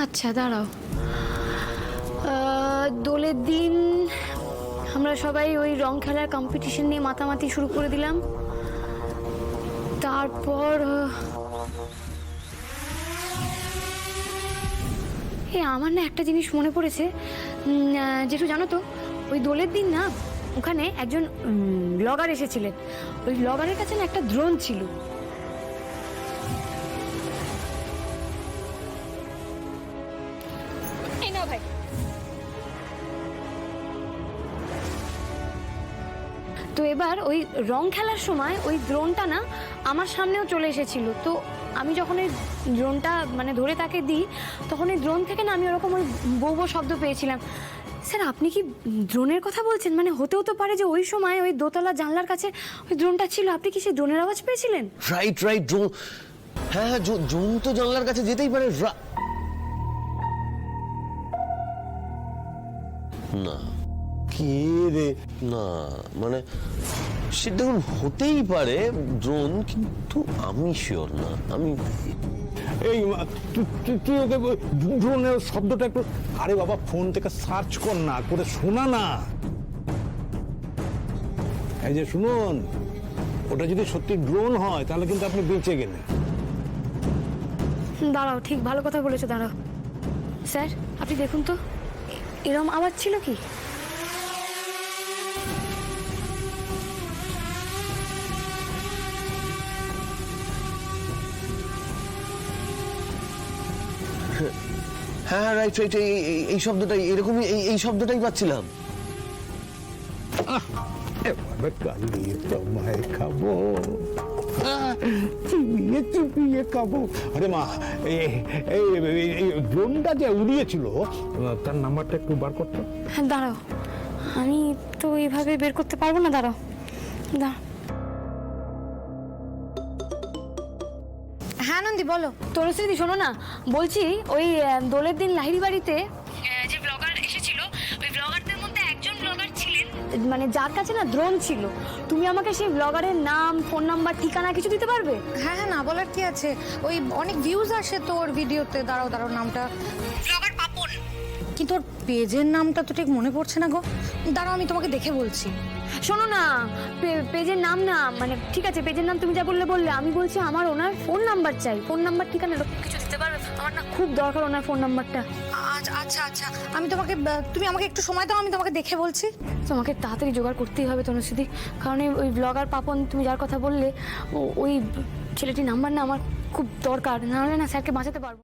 আচ্ছা দাঁড়াও, দোলের দিন আমরা সবাই ওই রং খেলার কম্পিটিশন নিয়ে মাতামাতি শুরু করে দিলাম। তারপর আমার না একটা জিনিস মনে পড়েছে, যেটু জানো তো, ওই দোলের দিন না ওখানে একজন ব্লগার এসেছিলেন। ওই ব্লগারের কাছে না একটা ড্রোন ছিল। এই নাও ভাই। তো এবার ওই রং খেলার সময় ওই ড্রোনটা না আমার সামনেও চলে এসেছিল। তো আমি যখন ওই ড্রোনটা মানে ধরে তাকে দিই, তখন ওই ড্রোন থেকে না আমি ওরকম ওই বৌ বৌ শব্দ পেয়েছিলাম। স্যার আপনি কি ড্রোনের কথা বলছেন? মানে হতেও তো পারে যে ওই সময় ওই দোতলা জানলার কাছে ওই ড্রোনটা ছিল। আপনি কি সেই ড্রোনের আওয়াজ পেয়েছিলেন? Right right, drone. হ্যাঁ হ্যাঁ, ড্রোন তো জানলার কাছে যেতেই পারে। না কে রে, না মানে সে দেখুন হতেই পারে ড্রোন, কিন্তু আমি শিওর না। আমি এই তুই ওকে ড্রোনের শব্দটা একটু, আরে বাবা ফোন থেকে সার্চ কর না, করে শোনা না। এই যে শুনুন, ওটা যদি সত্যি ড্রোন হয় তাহলে কিন্তু আপনি বেঁচে গেলেন। দাঁড়াও, ঠিক ভালো কথা বলেছো, দাঁড়াও। স্যার আপনি দেখুন তো এরম আওয়াজ ছিল কি? হ্যাঁ রাইট রাইট, এই শব্দটাই, এরকমই এই শব্দটাই পাচ্ছিলাম। এভাবে কালিয়ে তোমায় খাবো, চিবিয়ে চিবিয়ে খাবো। আরে মা, এই ড্রোনটা যে উড়িয়েছিল তার নাম্বারটা একটু বার করতো। হ্যাঁ দাঁড়াও, আমি তো এইভাবে বের করতে পারবো না। দাঁড়াও দাঁড়াও। হ্যাঁ নন্দী বলো। তনুশ্রী শোনো না, বলছি ওই দোলের দিন লাহিড়ি বাড়িতে যে ব্লগার এসেছিল, ওই ব্লগারদের মধ্যে একজন ব্লগার ছিলেন মানে যার কাছে না ড্রোন ছিল। তুমি আমাকে সেই ব্লগারের নাম, ফোন নাম্বার, ঠিকানা কিছু দিতে পারবে? হ্যাঁ হ্যাঁ, না বলার কি আছে, ওই অনেক ভিউজ আসে তোর ভিডিওতে। দাঁড়াও দাঁড়াও, নামটা ব্লগার পাপন, কিন্তু ওর পেজের নামটা তো ঠিক মনে পড়ছে না গো। দাঁড়াও আমি তোমাকে দেখে বলছি। শোনো না, পেজের নাম না, মানে ঠিক আছে পেজের নাম তুমি যা বললে বললে, আমি বলছি আমার ওনার ফোন নাম্বার চাই। ফোন নাম্বার, ঠিকানা কিছু দিতে পারবে? আমার না খুব দরকার ওনার ফোন নাম্বারটা। আচ্ছা আচ্ছা, আমি তোমাকে, তুমি আমাকে একটু সময় দাও, আমি তোমাকে দেখে বলছি। তোমাকে তাড়াতাড়ি জোগাড় করতেই হবে তনুশ্রী, কারণ ওই ব্লগার পাপন তুমি যার কথা বললে, ওই ছেলেটির নাম্বার না আমার খুব দরকার, নাহলে না স্যারকে বাঁচাতে পারবো।